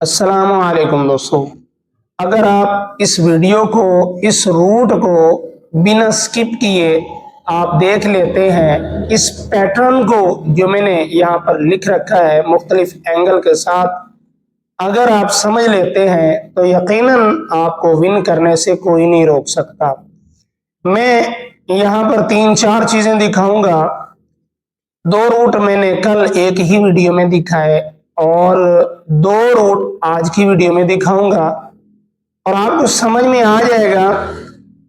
अस्सलाम वालेकुम दोस्तों। अगर आप इस वीडियो को, इस रूट को बिना स्किप किए आप देख लेते हैं, इस पैटर्न को जो मैंने यहाँ पर लिख रखा है मुख्तलिफ एंगल के साथ, अगर आप समझ लेते हैं तो यकीनन आपको विन करने से कोई नहीं रोक सकता। मैं यहाँ पर तीन चार चीजें दिखाऊंगा। दो रूट मैंने कल एक ही वीडियो में दिखाए और दो रूट आज की वीडियो में दिखाऊंगा, और आपको समझ में आ जाएगा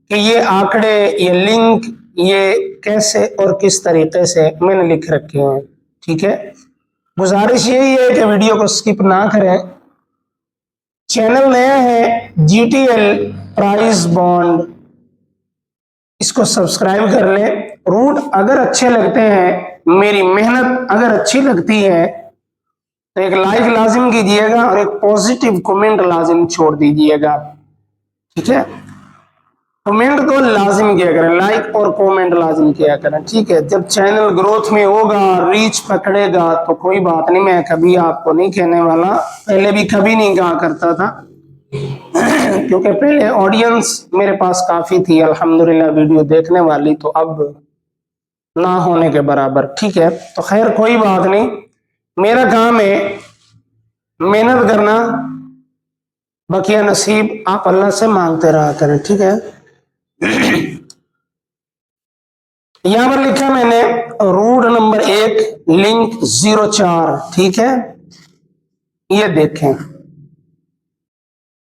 कि ये आंकड़े, ये लिंक, ये कैसे और किस तरीके से मैंने लिख रखे हैं। ठीक है, गुजारिश यही है कि वीडियो को स्किप ना करें। चैनल नया है, जीटीएल प्राइस बॉन्ड, इसको सब्सक्राइब कर लें। रूट अगर अच्छे लगते हैं, मेरी मेहनत अगर अच्छी लगती है तो एक लाइक लाजिम कीजिएगा और एक पॉजिटिव कमेंट लाजिम छोड़ दीजिएगा। ठीक है, कमेंट तो लाजिम किया करें, लाइक और कमेंट लाजिम किया करें। ठीक है, जब चैनल ग्रोथ में होगा, रीच पकड़ेगा तो कोई बात नहीं, मैं कभी आपको नहीं कहने वाला, पहले भी कभी नहीं कहा करता था क्योंकि पहले ऑडियंस मेरे पास काफी थी अल्हम्दुलिल्लाह वीडियो देखने वाली, तो अब ना होने के बराबर। ठीक है, तो खैर कोई बात नहीं, मेरा काम है मेहनत करना, बकिया नसीब आप अल्लाह से मांगते रहा करें। ठीक है, यहां पर लिखा मैंने रूट नंबर 1 लिंक 04। ठीक है, ये देखें,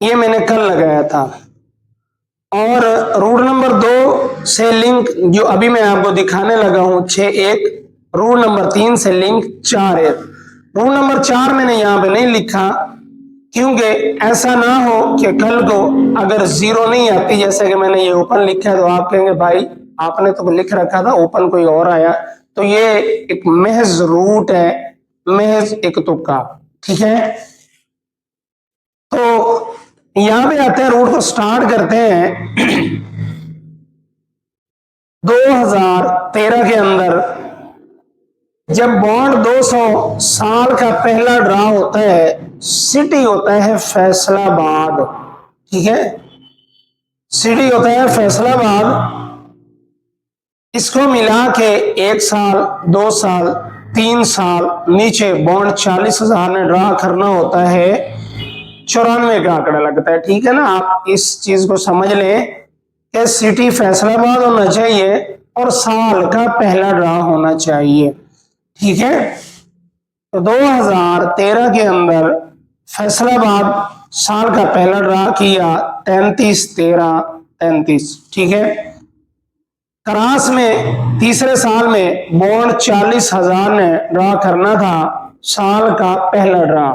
ये मैंने कल लगाया था। और रूट नंबर 2 से लिंक जो अभी मैं आपको दिखाने लगा हूं 6-1, रूट नंबर 3 से लिंक 4-1। रूट नंबर 4 मैंने यहां पे नहीं लिखा क्योंकि ऐसा ना हो कि कल को अगर जीरो नहीं आती, जैसे कि मैंने ये ओपन लिखा है, तो आप कहेंगे भाई आपने तो लिख रखा था ओपन कोई और आया। तो ये एक महज रूट है, महज एक तुक्का। ठीक है, तो यहां पे आते हैं, रूट को स्टार्ट करते हैं 2013 के अंदर जब बॉन्ड 200 साल का पहला ड्रा होता है, सिटी होता है फैसलाबाद। ठीक है, सिटी होता है फैसलाबाद। इसको मिला के 1 साल, 2 साल, 3 साल नीचे बॉन्ड 40,000 ने ड्रा करना होता है, 94 का आंकड़ा लगता है। ठीक है ना, आप इस चीज को समझ लें कि सिटी फैसलाबाद होना चाहिए और साल का पहला ड्रा होना चाहिए। ठीक है, तो 2013 के अंदर फैसलाबाद साल का पहला ड्रा किया 33-13-33। ठीक है, क्रास में तीसरे साल में बॉन्ड 40,000 ने ड्रा करना था, साल का पहला ड्रा,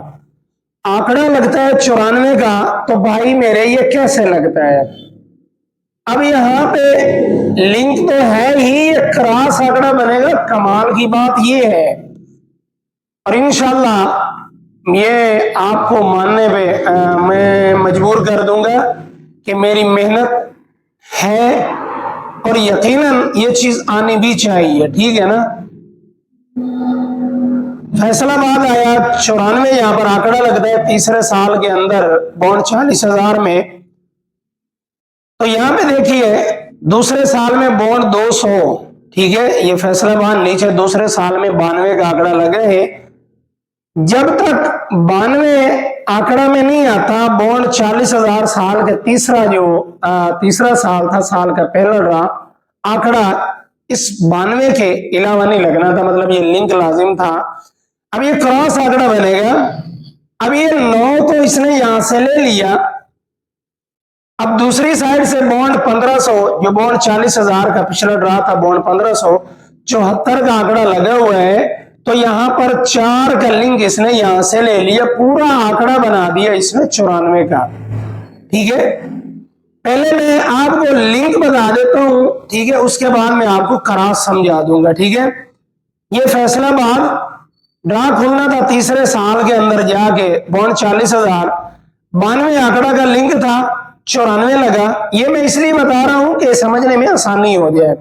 आंकड़ा लगता है 94 का। तो भाई मेरे ये कैसे लगता है? अब यहाँ पे लिंक तो है ही, ये क्रॉस आंकड़ा बनेगा। कमाल की बात ये है, और इंशाल्लाह ये आपको मानने पे मैं मजबूर कर दूंगा कि मेरी मेहनत है और यकीनन ये चीज आनी भी चाहिए। ठीक है ना, फैसलाबाद आया 94, यहां पर आंकड़ा लगता है तीसरे साल के अंदर बॉन्ड 40,000 में। तो यहां पे देखिए दूसरे साल में बॉन्ड 200। ठीक है, ये फैसलाबाद नीचे दूसरे साल में 92 का आंकड़ा लगे है। जब तक 92 आंकड़ा में नहीं आता, बॉन्ड 40,000 साल के तीसरा साल था, साल का पहला ड्रा, आंकड़ा इस 92 के अलावा नहीं लगना था, मतलब ये लिंक लाजिम था। अब ये क्रॉस आंकड़ा बनेगा। अब ये 9 को इसने यहां से ले लिया। अब दूसरी साइड से बॉन्ड 1500, जो बॉन्ड 40,000 का पिछला ड्रा था, बॉन्ड 1574 का आंकड़ा लगा हुआ है। तो यहां पर 4 का लिंक इसने यहां से ले लिया, पूरा आंकड़ा बना दिया इसने 94 का। ठीक है, पहले मैं आपको लिंक बता देता हूं, ठीक है, उसके बाद मैं आपको क्रॉस समझा दूंगा। ठीक है, ये फैसलाबाद ड्रा खुलना था तीसरे साल के अंदर जाके, बॉन्ड 40,000, 92 आंकड़ा का लिंक था, 94 लगा। ये मैं इसलिए बता रहा हूं कि समझने में आसानी हो जाए।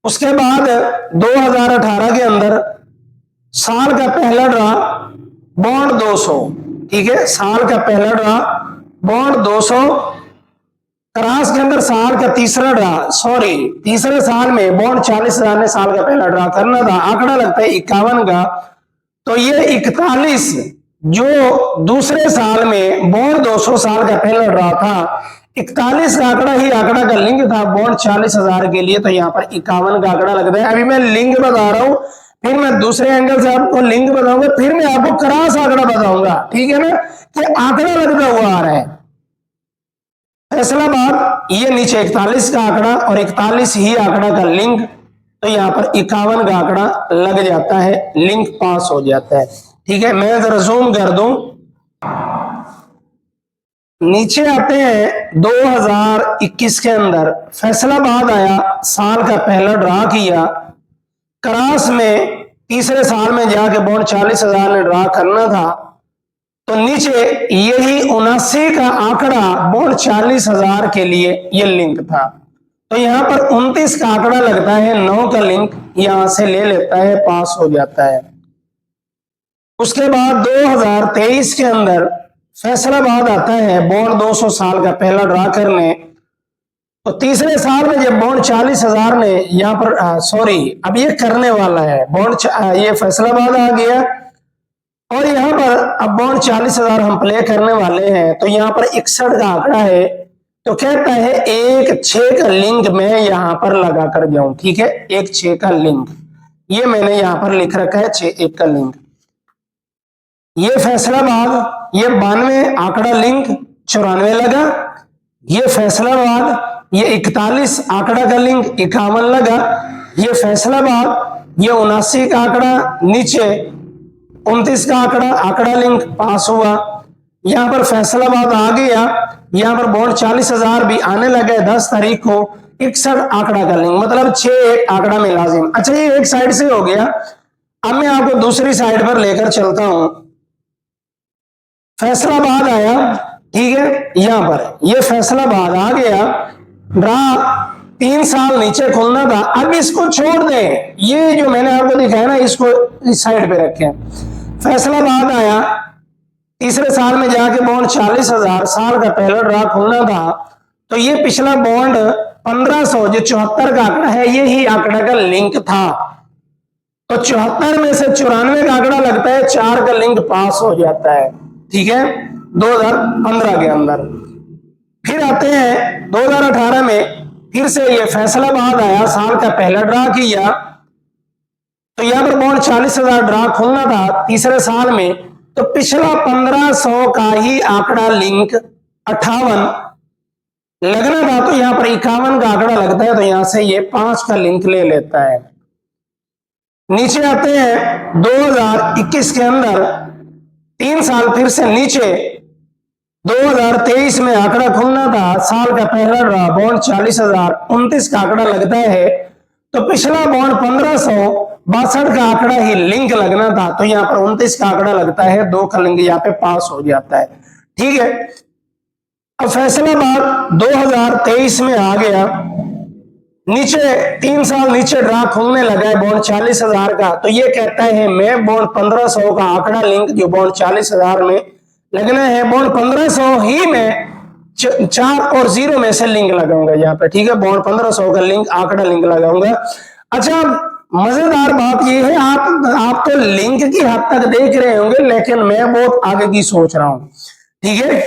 उसके बाद 2018 के अंदर साल का पहला ड्रा बॉन्ड 200। ठीक है, साल का पहला ड्रा, बॉन्ड 200, क्रॉस के अंदर साल का तीसरा ड्रा, सॉरी तीसरे साल में बॉन्ड 40,000 ने साल का पहला ड्रा करना था, आंकड़ा लगता है 51 का, तो ये 41 जो दूसरे साल में बॉन्ड 200 साल का पहला ड्रा था, 41 का आंकड़ा ही आंकड़ा का लिंक था बॉन्ड 40,000 के लिए, तो यहाँ पर 51 का आंकड़ा लगता है। अभी मैं लिंक बता रहा हूं, फिर मैं दूसरे एंगल से आपको लिंक बताऊंगा, फिर मैं आपको क्रॉस आंकड़ा बताऊंगा, ठीक है ना, कि आंकड़ा लगता हुआ आ रहा है। फैसलाबाद ये नीचे 41 का आंकड़ा और 41 ही आंकड़ा का लिंक, तो यहाँ पर 51 का आंकड़ा लग जाता है, लिंक पास हो जाता है। ठीक है, मैं जरा जूम कर दूं, नीचे आते हैं 2021 के अंदर फैसलाबाद आया, साल का पहला ड्रा किया, क्रॉस में तीसरे साल में जाके बॉन्ड 40,000 ने ड्रा करना था, तो नीचे यही 79 का आंकड़ा बॉन्ड 40,000 के लिए ये लिंक था, तो यहां पर 29 का आंकड़ा लगता है, 9 का लिंक यहां से ले लेता है, पास हो जाता है। उसके बाद 2023 के अंदर फैसलाबाद आता है बॉन्ड 200 साल का पहला ड्रा करने, तो तीसरे साल में जब बॉन्ड 40,000 ने यहाँ पर सॉरी अब ये करने वाला है बॉन्ड, ये फैसलाबाद आ गया और यहाँ पर अब बॉन्ड 40,000 हम प्ले करने वाले हैं, तो यहाँ पर 61 का आंकड़ा है, तो कहता है 1/6 का लिंक मैं यहाँ पर लगा कर जाऊं। ठीक है, 1/6 का लिंक ये मैंने यहाँ पर लिख रखा है, 6/1 का लिंक। ये फैसलाबाद ये 92 आंकड़ा लिंक 94 लगा, ये फैसलाबाद ये 41 आंकड़ा का लिंक 51 लगा, ये फैसलाबाद ये 79 का आंकड़ा नीचे 29 का आंकड़ा लिंक पास हुआ। यहां पर फैसलाबाद आ गया, यहां पर बॉन्ड 40,000 भी आने लगे 10 तारीख को, 61 आंकड़ा का लिंक, मतलब 6/1 आंकड़ा में लाजिम। अच्छा, ये एक साइड से हो गया, अब मैं आपको दूसरी साइड पर लेकर चलता हूं। फैसलाबाद आया, ठीक है, यहां पर ये फैसलाबाद आ गया, ड्रा 3 साल नीचे खुलना था, अब इसको छोड़ दें, ये जो मैंने आपको दिखाया ना इसको इस साइड पे रखें। फैसलाबाद आया, तीसरे साल में जाके बॉन्ड 40,000 साल का पहला ड्रा खुलना था, तो ये पिछला बॉन्ड 1500 जो 74 का आंकड़ा है, ये ही आंकड़ा का लिंक था, तो 74 में से 94 का आंकड़ा लगता है, 4 का लिंक पास हो जाता है। ठीक है, 2015 के अंदर। फिर आते हैं 2018 में, फिर से ये फैसलाबाद आया, साल का पहला ड्रा किया, तो यहां पर बॉन्ड 40,000 ड्रा खुलना था तीसरे साल में, तो पिछला 1500 का ही आंकड़ा लिंक 58 लगना था, तो यहां पर 51 का आंकड़ा लगता है, तो यहां से ये 5 का लिंक ले लेता है। नीचे आते हैं 2021 के अंदर 3 साल फिर से नीचे, 2023 में आंकड़ा खुलना था, साल का पहला ड्रा बॉन्ड 40,000 29 का आंकड़ा लगता है, तो पिछला बॉन्ड 1562 का आंकड़ा ही लिंक लगना था, तो यहाँ पर 29 का आंकड़ा लगता है, 2 का लिंक यहाँ पे पास हो जाता है। ठीक है, अब फैसलाबाद 2023 में आ गया, नीचे 3 साल नीचे ड्रा खुलने लगा है बॉन्ड 40,000 का, तो ये कहता है मैं बॉन्ड 1500 का आंकड़ा लिंक जो बॉन्ड 40,000 में लगना है, बॉन्ड 1500 ही में 4 और 0 में से लिंक लगाऊंगा यहाँ पे। ठीक है, बॉन्ड 1500 का लिंक आंकड़ा लिंक लगाऊंगा। अच्छा, मजेदार बात ये है, आप तो लिंक की हद तक देख रहे होंगे, लेकिन मैं बहुत आगे की सोच रहा हूं। ठीक है,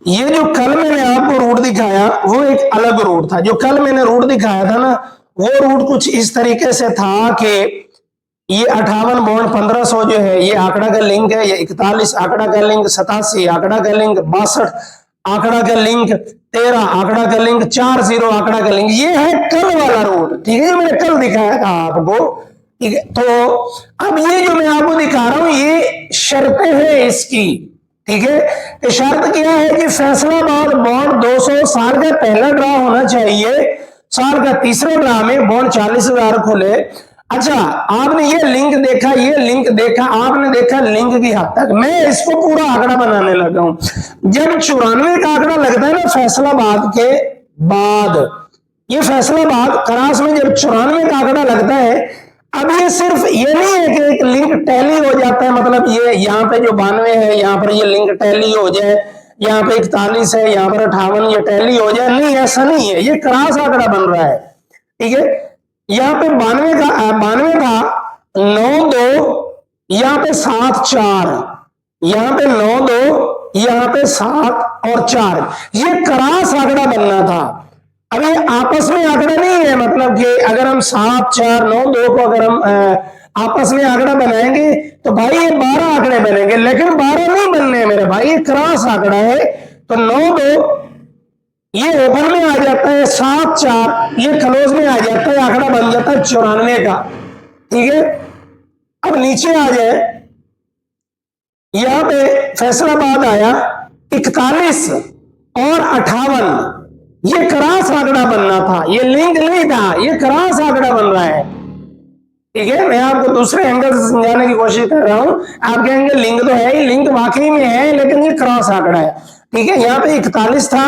ये जो कल मैंने आपको रूट दिखाया वो एक अलग रूट था, जो कल मैंने रूट दिखाया था ना, वो रूट कुछ इस तरीके से था कि ये 58 बॉन्ड 1500 जो है ये आंकड़ा का लिंक है, ये 41 आंकड़ा का लिंक, 87 आंकड़ा का लिंक, 62 आंकड़ा का लिंक, 13 आंकड़ा का लिंक, 40 आंकड़ा का लिंक, ये है कल वाला रूट। ठीक है, मैंने कल दिखाया था आपको। ठीक है, तो अब ये जो मैं आपको दिखा रहा हूं ये शर्तें हैं इसकी। ठीक है, शर्त क्या है कि फैसलाबाद बॉन्ड 200 साल का पहला ड्रा होना चाहिए, साल का तीसरे ड्रा में बॉन्ड 40,000 खोले। अच्छा, आपने ये लिंक देखा, ये लिंक देखा, आपने देखा लिंक की हद तक, मैं इसको पूरा आंकड़ा बनाने लगा हूं। जब 94 का आंकड़ा लगता है ना फैसलाबाद के बाद, ये फैसलाबाद क्रॉस में जब 94 का आंकड़ा लगता है, अब ये सिर्फ ये नहीं है कि एक लिंक टैली हो जाता है, मतलब ये यहाँ पे जो 92 है यहाँ पर ये लिंक टैली हो जाए, यहाँ पे 41 है यहाँ पर 58 ये टैली हो जाए, नहीं ऐसा नहीं है, ये क्रॉस आंकड़ा बन रहा है। ठीक है, यहाँ पे 92 था 9-2, यहाँ पे 7-4, यहाँ पे 9-2, यहाँ पे 7 और 4, ये क्रॉस आंकड़ा बनना था। अब ये आपस में आंकड़ा नहीं है, मतलब कि अगर हम 7-4-9-2 को अगर हम आपस में आंकड़ा बनाएंगे तो भाई ये 12 आंकड़े बनेंगे, लेकिन 12 नहीं बनने मेरे भाई, ये क्रॉस आंकड़ा है। तो 9-2 ये ओपन में आ जाता है, 7-4 ये क्लोज में आ जाता है, आंकड़ा बन जाता है 94 का। ठीक है, अब नीचे आ जाए, यहां पे फैसलाबाद आया 41 और 58, ये क्रॉस आंकड़ा बनना था, ये लिंक नहीं था, ये क्रॉस आंकड़ा बन रहा है। ठीक है, मैं आपको दूसरे एंगल से समझाने की कोशिश कर रहा हूं। आप कहेंगे लिंक तो है ही, लिंक वाकई में है, लेकिन ये क्रॉस आंकड़ा है। ठीक है, यहाँ पे 41 था,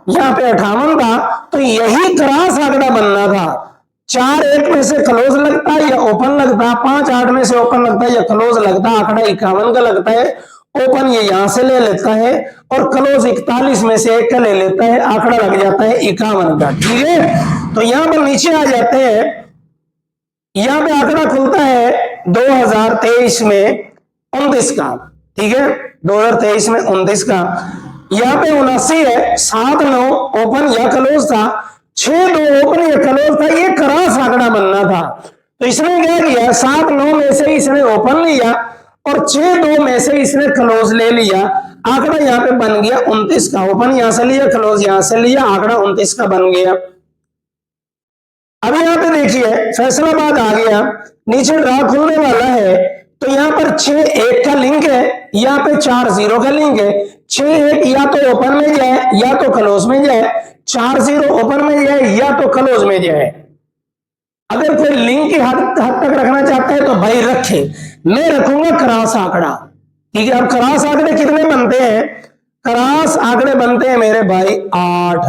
यहाँ पे 58 था, तो यही क्रॉस आंकड़ा बनना था। 4-1 में से क्लोज लगता है या ओपन लगता, 5-8 में से ओपन लगता है या क्लोज लगता, आंकड़ा 51 का लगता है, ओपन ये यहां से ले लेता है और क्लोज 41 में से एक का ले लेता है, आंकड़ा लग जाता है 51 का। ठीक है, तो यहां पर नीचे आ जाते हैं, यहां पे आंकड़ा खुलता है 2023 में 29 का। ठीक है, 2023 में 29 का, यहाँ पे 79 है, 7-9 ओपन या क्लोज था, 6-2 ओपन या क्लोज था, ये क्रॉस आंकड़ा बनना था। तो इसने क्या किया, 7-9 में से इसने ओपन लिया और 6-2 में से इसने क्लोज ले लिया, आंकड़ा यहाँ पे बन गया 29 का। ओपन यहां से लिया, क्लोज यहां से लिया, आंकड़ा 29 का बन गया। अब यहाँ पे देखिए फैसलाबाद आ गया, नीचे ड्रा खुलने वाला है, तो यहाँ पर 6-1 का लिंक है, यहाँ पे 4-0 का लिंक है। 6-1 या तो ओपन में जाए या तो क्लोज में जाए, 4-0 ओपन में जाए या तो क्लोज में जाए। अगर कोई लिंक की हद तक रखना चाहता है तो भाई रखे, मैं रखूंगा क्रॉस आंकड़ा। ठीक है, अब क्रॉस आंकड़े कितने बनते हैं, क्रॉस आंकड़े बनते हैं मेरे भाई 8।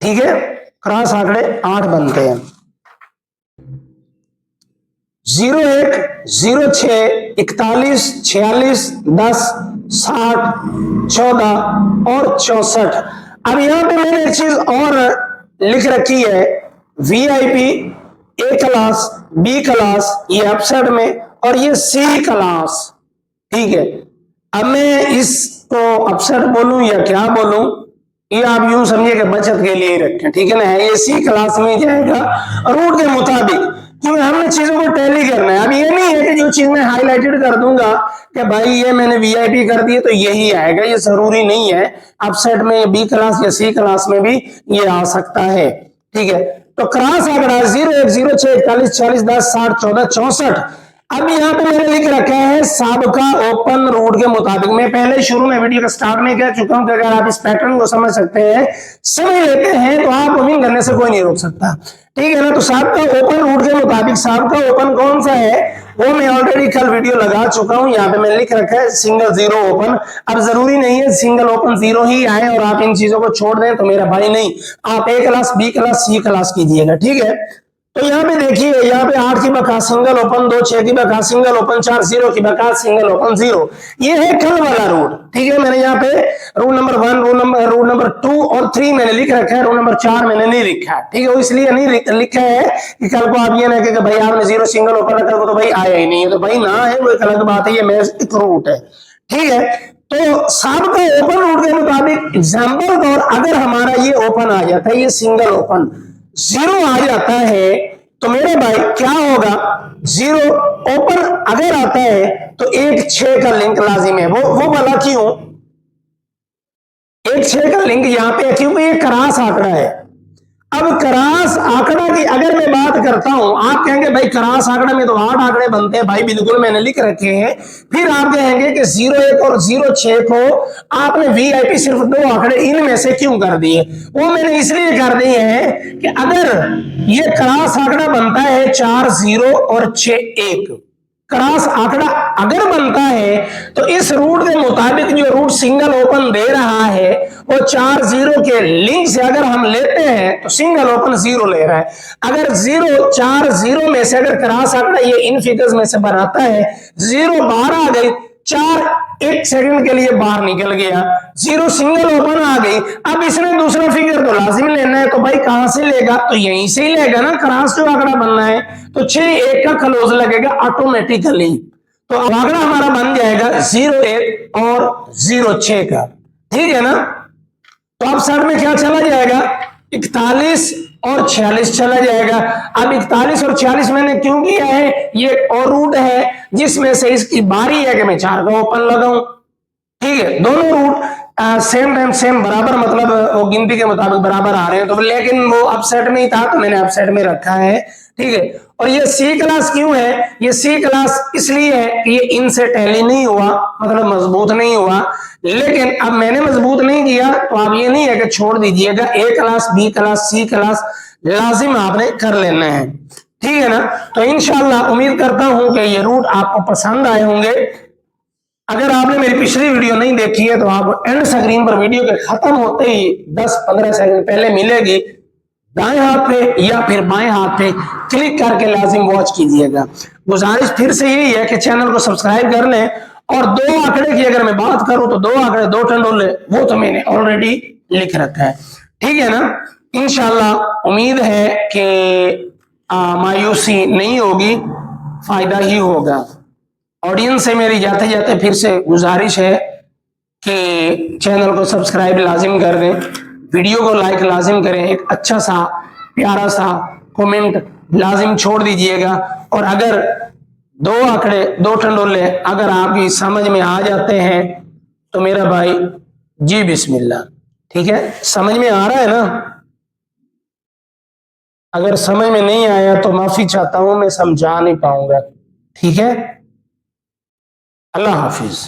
ठीक है, क्रॉस आंकड़े 8 बनते हैं, 01, 06, 41, 46, 10, 60, 14 और 64। अब यहां पे मैंने एक चीज और लिख रखी है, VIP A class, B class ये अपसाइड में, और ये C क्लास। ठीक है, अब मैं इसको अपसाइड बोलूं या क्या बोलूं, ये आप यूं समझिए कि बचत के लिए रखें। ठीक है ना, ये C क्लास में जाएगा रूट के मुताबिक, क्योंकि हमने चीजों को टैली करना है। अब ये नहीं है कि जो चीज मैं हाईलाइटेड कर दूंगा कि भाई ये मैंने VIP कर दिए तो यही आएगा, ये जरूरी नहीं है। अपसेट में B क्लास या C क्लास में भी ये आ सकता है। ठीक है, तो क्रॉस आंकड़ा 01, 06, 41, 40, 10, 60, 14, 64। अब यहाँ पे मैंने लिख रखा है सबका ओपन रूट के मुताबिक। मैं पहले शुरू में वीडियो के स्टार्ट में कह चुका हूं कि अगर आप इस पैटर्न को समझ सकते हैं, समझ लेते हैं, तो आप विन करने से कोई नहीं रोक सकता। ठीक है ना, तो सबका ओपन रूट के मुताबिक सबका ओपन कौन सा है वो मैं ऑलरेडी कल वीडियो लगा चुका हूं। यहाँ पे मैंने लिख रखा है सिंगल 0 ओपन। अब जरूरी नहीं है सिंगल ओपन 0 ही आए और आप इन चीजों को छोड़ दें, तो मेरा भाई नहीं, आप A class, B class, C class कीजिएगा। ठीक है, तो यहाँ पे देखिए, यहाँ पे 8 की बका सिंगल ओपन, 2 6 की बका सिंगल ओपन, 4 0 की बका सिंगल ओपन 0। ये है कल वाला रूट। ठीक है, मैंने यहाँ पे रूल नंबर 1, रूल नंबर 2 और 3 मैंने लिख रखा है, रूल नंबर 4 मैंने नहीं लिखा। ठीक है, इसलिए नहीं लिखा है कि कल को आप ये ना कि भाई आपने 0 सिंगल ओपन रखा तो भाई आया ही नहीं है, तो भाई ना है वो एक अलग बात है, ये मेरा एक रूट है। ठीक है, तो सबका ओपन रूट के मुताबिक एग्जाम्पल तौर अगर हमारा ये ओपन आ जाता है, ये सिंगल ओपन 0 आ जाता है, तो मेरे भाई क्या होगा, 0 ओपन अगर आता है तो 1-6 का लिंक लाजिम है। वो वाला क्यों 1-6 का लिंक यहाँ पे, क्योंकि ये क्रॉस आंकड़ा है। अब क्रॉस आंकड़ा की अगर मैं बात करता हूं, आप कहेंगे भाई क्रॉस आंकड़ा में तो 8 आंकड़े बनते हैं, भाई बिल्कुल मैंने लिख रखे हैं। फिर आप कहेंगे कि 01 और 06 को आपने VIP सिर्फ 2 आंकड़े इनमें से क्यों कर दिए। वो मैंने इसलिए कर दिए हैं कि अगर ये क्रॉस आंकड़ा बनता है 4 0 और 6 1, क्रॉस आंकड़ा अगर बनता है तो इस रूट के मुताबिक जो रूट सिंगल ओपन दे रहा है और 4 जीरो के लिंक से अगर हम लेते हैं तो सिंगल ओपन 0 ले रहा है। अगर 4 जीरो में से अगर क्रॉस आंकड़ा ये इन फिगर्स में से बनाता है, 0 बाहर आ गई, 4 1 सेकंड के लिए बाहर निकल गया, 0 सिंगल ओपन आ गई। अब इसने दूसरा फिगर तो लाजिम लेना है, तो भाई कहां से लेगा, तो यहीं से ही लेगा ना, क्रॉस जो आंकड़ा बनना है तो 6 1 का क्लोज लगेगा ऑटोमेटिकली, तो आंकड़ा हमारा बन जाएगा 0 1 और 0 6 का, ठीक है ना। तो अब साइड में क्या चला जाएगा, 41 और 46 चला जाएगा। अब 41 और 46 मैंने क्यों किया है, ये और रूट है जिसमें से इसकी बारी है कि मैं 4 का ओपन लगाऊं, ठीक है। दोनों रूट सेम टाइम सेम बराबर, मतलब वो गिनती के मुताबिक बराबर आ रहे हैं, तो लेकिन वो अपसेट में ही था तो मैंने अपसेट में रखा है, ठीक है। और ये सी क्लास क्यों है, ये सी क्लास इसलिए है कि ये इनसे टैली नहीं हुआ, मतलब मजबूत नहीं हुआ। लेकिन अब मैंने मजबूत नहीं किया तो आप ये नहीं है कि छोड़ दीजिएगा, A class B class C class लाजिम आपने कर लेना है, ठीक है ना। तो इंशाल्लाह उम्मीद करता हूं कि ये रूट आपको पसंद आए होंगे। अगर आपने मेरी पिछली वीडियो नहीं देखी है तो आप एंड स्क्रीन पर वीडियो के खत्म होते ही 10-15 सेकंड पहले मिलेगी, दाएं हाथ पे या फिर बाएं हाथ पे क्लिक करके लाजिम वॉच कीजिएगा। गुजारिश फिर से यही है कि चैनल को सब्सक्राइब कर लें। और 2 आंकड़े की अगर मैं बात करूं तो 2 आंकड़े 2 टंडोले वो तो मैंने ऑलरेडी लिख रखा है, ठीक है ना। इंशाल्लाह उम्मीद है कि मायूसी नहीं होगी, फायदा ही होगा। ऑडियंस से मेरी जाते जाते फिर से गुजारिश है कि चैनल को सब्सक्राइब लाजिम कर दें, वीडियो को लाइक लाजिम करें, एक अच्छा सा प्यारा सा कमेंट लाजिम छोड़ दीजिएगा। और अगर 2 आंकड़े 2 टंडोले अगर आपकी समझ में आ जाते हैं तो मेरा भाई जी बिस्मिल्लाह, ठीक है। समझ में आ रहा है ना, अगर समझ में नहीं आया तो माफी चाहता हूं, मैं समझा नहीं पाऊंगा, ठीक है। अल्लाह हाफिज।